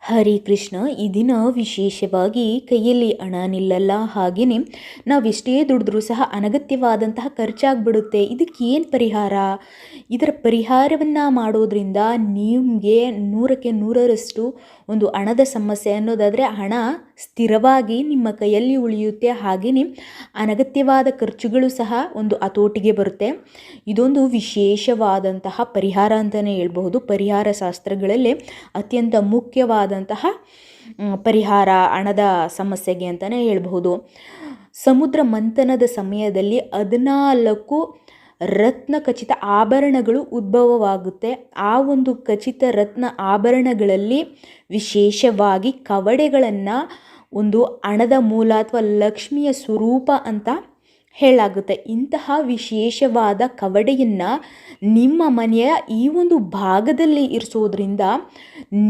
ಹರೇ ಕೃಷ್ಣ. ಈ ದಿನ ವಿಶೇಷವಾಗಿ ಕೈಯಲ್ಲಿ ಹಣ ನಿಲ್ಲಲ್ಲ, ಹಾಗೆಯೇ ನಾವೆಷ್ಟೇ ದುಡಿದ್ರೂ ಸಹ ಅನಗತ್ಯವಾದಂತಹ ಖರ್ಚಾಗ್ಬಿಡುತ್ತೆ. ಇದಕ್ಕೆ ಏನು ಪರಿಹಾರ? ಇದರ ಪರಿಹಾರವನ್ನು ಮಾಡೋದ್ರಿಂದ ನಿಮಗೆ 100ಕ್ಕೆ 100ರಷ್ಟು ಒಂದು ಹಣದ ಸಮಸ್ಯೆ ಅನ್ನೋದಾದರೆ ಹಣ ಸ್ಥಿರವಾಗಿ ನಿಮ್ಮ ಕೈಯಲ್ಲಿ ಉಳಿಯುತ್ತೆ, ಹಾಗೆಯೇ ಅನಗತ್ಯವಾದ ಖರ್ಚುಗಳು ಸಹ ಒಂದು ಹತೋಟಿಗೆ ಬರುತ್ತೆ. ಇದೊಂದು ವಿಶೇಷವಾದಂತಹ ಪರಿಹಾರ ಅಂತಲೇ ಹೇಳ್ಬಹುದು. ಪರಿಹಾರ ಶಾಸ್ತ್ರಗಳಲ್ಲೇ ಅತ್ಯಂತ ಮುಖ್ಯವಾದಂತಹ ಪರಿಹಾರ ಹಣದ ಸಮಸ್ಯೆಗೆ ಅಂತಲೇ ಹೇಳ್ಬಹುದು. ಸಮುದ್ರ ಮಂಥನದ ಸಮಯದಲ್ಲಿ 14 ರತ್ನ ಖಚಿತ ಆಭರಣಗಳು ಉದ್ಭವವಾಗುತ್ತೆ. ಆ ಒಂದು ಖಚಿತ ರತ್ನ ಆಭರಣಗಳಲ್ಲಿ ವಿಶೇಷವಾಗಿ ಕವಡೆಗಳನ್ನು ಒಂದು ಹಣದ ಮೂಲ ಅಥವಾ ಲಕ್ಷ್ಮಿಯ ಸ್ವರೂಪ ಅಂತ ಹೇಳಲಾಗುತ್ತೆ. ಇಂತಹ ವಿಶೇಷವಾದ ಕವಡೆಯನ್ನು ನಿಮ್ಮ ಮನೆಯ ಈ ಒಂದು ಭಾಗದಲ್ಲಿ ಇರಿಸೋದ್ರಿಂದ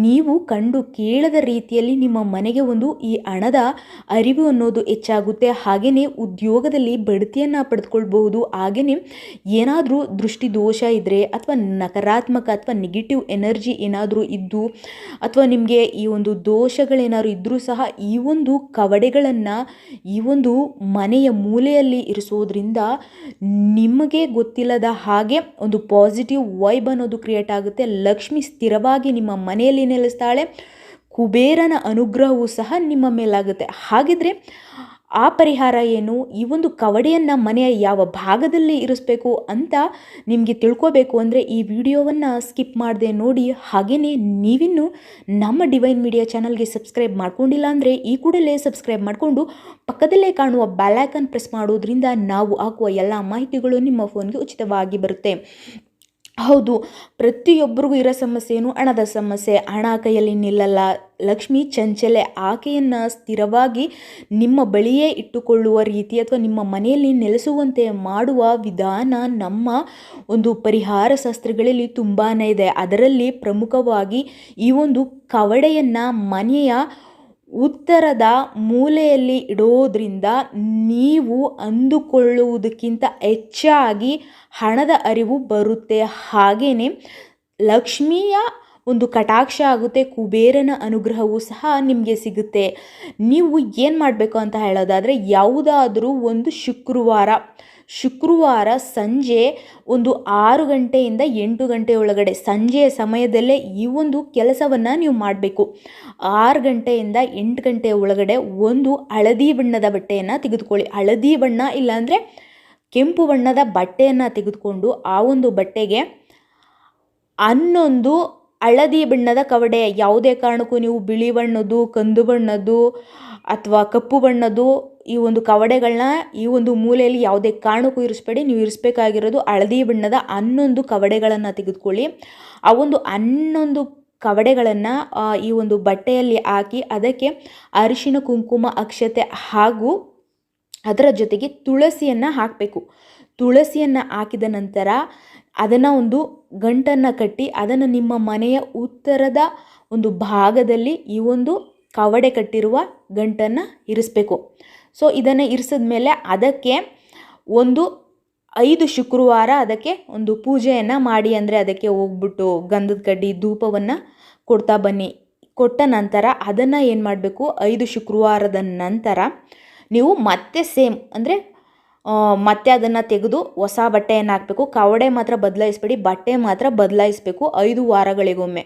ನೀವು ಕಂಡು ಕೇಳದ ರೀತಿಯಲ್ಲಿ ನಿಮ್ಮ ಮನೆಗೆ ಒಂದು ಈ ಹಣದ ಅರಿವು ಅನ್ನೋದು ಹೆಚ್ಚಾಗುತ್ತೆ. ಹಾಗೆಯೇ ಉದ್ಯೋಗದಲ್ಲಿ ಬಡ್ತಿಯನ್ನು ಪಡೆದುಕೊಳ್ಬಹುದು. ಹಾಗೆಯೇ ಏನಾದರೂ ದೃಷ್ಟಿ ದೋಷ ಇದ್ದರೆ ಅಥವಾ ನಕಾರಾತ್ಮಕ ಅಥವಾ ನೆಗೆಟಿವ್ ಎನರ್ಜಿ ಏನಾದರೂ ಇದ್ದು ಅಥವಾ ನಿಮಗೆ ಈ ಒಂದು ದೋಷಗಳೇನಾದ್ರು ಇದ್ದರೂ ಸಹ ಈ ಒಂದು ಕವಡೆಗಳನ್ನು ಈ ಒಂದು ಮನೆಯ ಮೂಲೆಯಲ್ಲಿ ಇರಿಸೋದ್ರಿಂದ ನಿಮಗೆ ಗೊತ್ತಿಲ್ಲದ ಹಾಗೆ ಒಂದು ಪಾಸಿಟಿವ್ ವೈಬ್ ಅನ್ನೋದು ಕ್ರಿಯೇಟ್ ಆಗುತ್ತೆ. ಲಕ್ಷ್ಮಿ ಸ್ಥಿರವಾಗಿ ನಿಮ್ಮ ಮನೆಯಲ್ಲಿ ನೆಲೆಸ್ತಾಳೆ. ಕುಬೇರನ ಅನುಗ್ರಹವೂ ಸಹ ನಿಮ್ಮ ಮೇಲಾಗುತ್ತೆ. ಹಾಗಿದ್ರೆ ಆ ಪರಿಹಾರ ಏನು? ಈ ಒಂದು ಕವಡೆಯನ್ನು ಮನೆಯ ಯಾವ ಭಾಗದಲ್ಲಿ ಇರಿಸಬೇಕು ಅಂತ ನಿಮಗೆ ತಿಳ್ಕೋಬೇಕು ಅಂದರೆ ಈ ವಿಡಿಯೋವನ್ನು ಸ್ಕಿಪ್ ಮಾಡದೆ ನೋಡಿ. ಹಾಗೆಯೇ ನೀವಿನ್ನೂ ನಮ್ಮ ಡಿವೈನ್ ಮೀಡಿಯಾ ಚಾನಲ್ಗೆ ಸಬ್ಸ್ಕ್ರೈಬ್ ಮಾಡ್ಕೊಂಡಿಲ್ಲ ಅಂದರೆ ಈ ಕೂಡಲೇ ಸಬ್ಸ್ಕ್ರೈಬ್ ಮಾಡಿಕೊಂಡು ಪಕ್ಕದಲ್ಲೇ ಕಾಣುವ ಬೆಲ್ ಐಕಾನ್ ಪ್ರೆಸ್ ಮಾಡೋದ್ರಿಂದ ನಾವು ಹಾಕುವ ಎಲ್ಲ ಮಾಹಿತಿಗಳು ನಿಮ್ಮ ಫೋನ್ಗೆ ಉಚಿತವಾಗಿ ಬರುತ್ತೆ. ಹೌದು, ಪ್ರತಿಯೊಬ್ಬರಿಗೂ ಇರೋ ಸಮಸ್ಯೆ ಏನು? ಹಣದ ಸಮಸ್ಯೆ. ಹಣ ಕೈಯಲ್ಲಿ ನಿಲ್ಲಲ್ಲ, ಲಕ್ಷ್ಮಿ ಚಂಚಲೆ. ಆಕೆಯನ್ನು ಸ್ಥಿರವಾಗಿ ನಿಮ್ಮ ಬಳಿಯೇ ಇಟ್ಟುಕೊಳ್ಳುವ ರೀತಿ ಅಥವಾ ನಿಮ್ಮ ಮನೆಯಲ್ಲಿ ನೆಲೆಸುವಂತೆ ಮಾಡುವ ವಿಧಾನ ನಮ್ಮ ಒಂದು ಪರಿಹಾರ ಶಾಸ್ತ್ರಗಳಲ್ಲಿ ತುಂಬಾ ಇದೆ. ಅದರಲ್ಲಿ ಪ್ರಮುಖವಾಗಿ ಈ ಒಂದು ಕವಡೆಯನ್ನು ಮನೆಯ ಉತ್ತರದ ಮೂಲೆಯಲ್ಲಿ ಇಡೋದ್ರಿಂದ ನೀವು ಅಂದುಕೊಳ್ಳುವುದಕ್ಕಿಂತ ಹೆಚ್ಚಾಗಿ ಹಣದ ಅರಿವು ಬರುತ್ತೆ. ಹಾಗೆಯೇ ಲಕ್ಷ್ಮಿಯ ಒಂದು ಕಟಾಕ್ಷ ಆಗುತ್ತೆ. ಕುಬೇರನ ಅನುಗ್ರಹವೂ ಸಹ ನಿಮಗೆ ಸಿಗುತ್ತೆ. ನೀವು ಏನು ಮಾಡಬೇಕು ಅಂತ ಹೇಳೋದಾದರೆ ಯಾವುದಾದ್ರೂ ಒಂದು ಶುಕ್ರವಾರ ಸಂಜೆ ಒಂದು 6 ಗಂಟೆಯಿಂದ 8 ಗಂಟೆ ಒಳಗಡೆ ಸಂಜೆಯ ಸಮಯದಲ್ಲೇ ಈ ಒಂದು ಕೆಲಸವನ್ನು ನೀವು ಮಾಡಬೇಕು. 6 ಗಂಟೆಯಿಂದ 8 ಗಂಟೆ ಒಳಗಡೆ ಒಂದು ಹಳದಿ ಬಣ್ಣದ ಬಟ್ಟೆಯನ್ನು ತೆಗೆದುಕೊಳ್ಳಿ. ಹಳದಿ ಬಣ್ಣ ಇಲ್ಲಾಂದರೆ ಕೆಂಪು ಬಣ್ಣದ ಬಟ್ಟೆಯನ್ನು ತೆಗೆದುಕೊಂಡು ಆ ಒಂದು ಬಟ್ಟೆಗೆ 11 ಹಳದಿ ಬಣ್ಣದ ಕವಡೆ, ಯಾವುದೇ ಕಾರಣಕ್ಕೂ ನೀವು ಬಿಳಿ ಬಣ್ಣದ್ದು, ಕಂದು ಬಣ್ಣದ್ದು ಅಥವಾ ಕಪ್ಪು ಬಣ್ಣದ್ದು ಈ ಒಂದು ಕವಡೆಗಳನ್ನ ಈ ಒಂದು ಮೂಲೆಯಲ್ಲಿ ಯಾವುದೇ ಕಾರಣಕ್ಕೂ ಇರಿಸ್ಬೇಡಿ. ನೀವು ಇರಿಸ್ಬೇಕಾಗಿರೋದು ಹಳದಿ ಬಣ್ಣದ 11 ಕವಡೆಗಳನ್ನು ತೆಗೆದುಕೊಳ್ಳಿ. ಆ ಒಂದು 11 ಕವಡೆಗಳನ್ನು ಈ ಒಂದು ಬಟ್ಟೆಯಲ್ಲಿ ಹಾಕಿ ಅದಕ್ಕೆ ಅರಿಶಿನ, ಕುಂಕುಮ, ಅಕ್ಷತೆ ಹಾಗೂ ಅದರ ಜೊತೆಗೆ ತುಳಸಿಯನ್ನು ಹಾಕಬೇಕು. ತುಳಸಿಯನ್ನು ಹಾಕಿದ ನಂತರ ಅದನ್ನು ಒಂದು ಗಂಟನ್ನು ಕಟ್ಟಿ ಅದನ್ನು ನಿಮ್ಮ ಮನೆಯ ಉತ್ತರದ ಒಂದು ಭಾಗದಲ್ಲಿ ಈ ಒಂದು ಕವಡೆ ಕಟ್ಟಿರುವ ಗಂಟನ್ನು ಇರಿಸಬೇಕು. ಸೊ ಇದನ್ನು ಇರಿಸಿದ ಮೇಲೆ ಅದಕ್ಕೆ ಒಂದು 5 ಶುಕ್ರವಾರ ಅದಕ್ಕೆ ಒಂದು ಪೂಜೆಯನ್ನು ಮಾಡಿ. ಅಂದರೆ ಅದಕ್ಕೆ ಹೋಗ್ಬಿಟ್ಟು ಗಂಧದ ಕಡ್ಡಿ ಧೂಪವನ್ನು ಕೊಡ್ತಾ ಬನ್ನಿ. ಕೊಟ್ಟ ನಂತರ ಅದನ್ನು ಏನು ಮಾಡಬೇಕು, 5 ಶುಕ್ರವಾರದ ನಂತರ ನೀವು ಮತ್ತೆ ಸೇಮ್ ಅಂದರೆ ಮತ್ತೆ ಅದನ್ನು ತೆಗೆದು ಹೊಸ ಬಟ್ಟೆಯನ್ನು ಹಾಕಬೇಕು. ಕವಡೆ ಮಾತ್ರ ಬದಲಾಯಿಸಬೇಡಿ, ಬಟ್ಟೆ ಮಾತ್ರ ಬದಲಾಯಿಸಬೇಕು 5 ವಾರಗಳಿಗೊಮ್ಮೆ.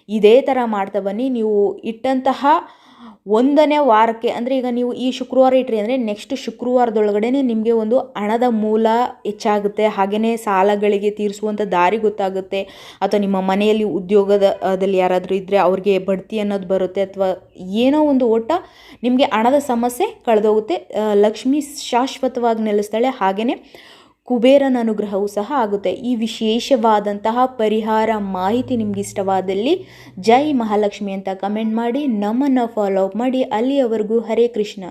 ಇದೇ ಥರ ಮಾಡ್ತಾ ಬನ್ನಿ. ನೀವು ಇಟ್ಟಂತಹ 1ನೇ ವಾರಕ್ಕೆ ಅಂದರೆ ಈಗ ನೀವು ಈ ಶುಕ್ರವಾರ ಇಟ್ರಿ ಅಂದರೆ ನೆಕ್ಸ್ಟ್ ಶುಕ್ರವಾರದೊಳಗಡೆ ನಿಮಗೆ ಒಂದು ಹಣದ ಮೂಲ ಹೆಚ್ಚಾಗುತ್ತೆ. ಹಾಗೆಯೇ ಸಾಲಗಳಿಗೆ ತೀರಿಸುವಂಥ ದಾರಿ ಗೊತ್ತಾಗುತ್ತೆ. ಅಥವಾ ನಿಮ್ಮ ಮನೆಯಲ್ಲಿ ಉದ್ಯೋಗದಲ್ಲಿ ಯಾರಾದರೂ ಇದ್ದರೆ ಅವ್ರಿಗೆ ಬಡ್ತಿ ಅನ್ನೋದು ಬರುತ್ತೆ. ಅಥವಾ ಏನೋ ಒಂದು ಒಟ್ಟ ನಿಮಗೆ ಹಣದ ಸಮಸ್ಯೆ ಕಳೆದೋಗುತ್ತೆ. ಲಕ್ಷ್ಮಿ ಶಾಶ್ವತವಾಗಿ ನೆಲೆಸ್ತಾಳೆ. ಹಾಗೆಯೇ ಕುಬೇರನ ಅನುಗ್ರಹವೂ ಸಹ ಆಗುತ್ತೆ. ಈ ವಿಶೇಷವಾದಂತಹ ಪರಿಹಾರ ಮಾಹಿತಿ ನಿಮ್ಗೆ ಇಷ್ಟವಾದಲ್ಲಿ ಜೈ ಮಹಾಲಕ್ಷ್ಮಿ ಅಂತ ಕಮೆಂಟ್ ಮಾಡಿ ನಮ್ಮನ್ನು ಫಾಲೋ ಅಪ್ ಮಾಡಿ. ಅಲ್ಲಿಯವರೆಗೂ ಹರೇ ಕೃಷ್ಣ.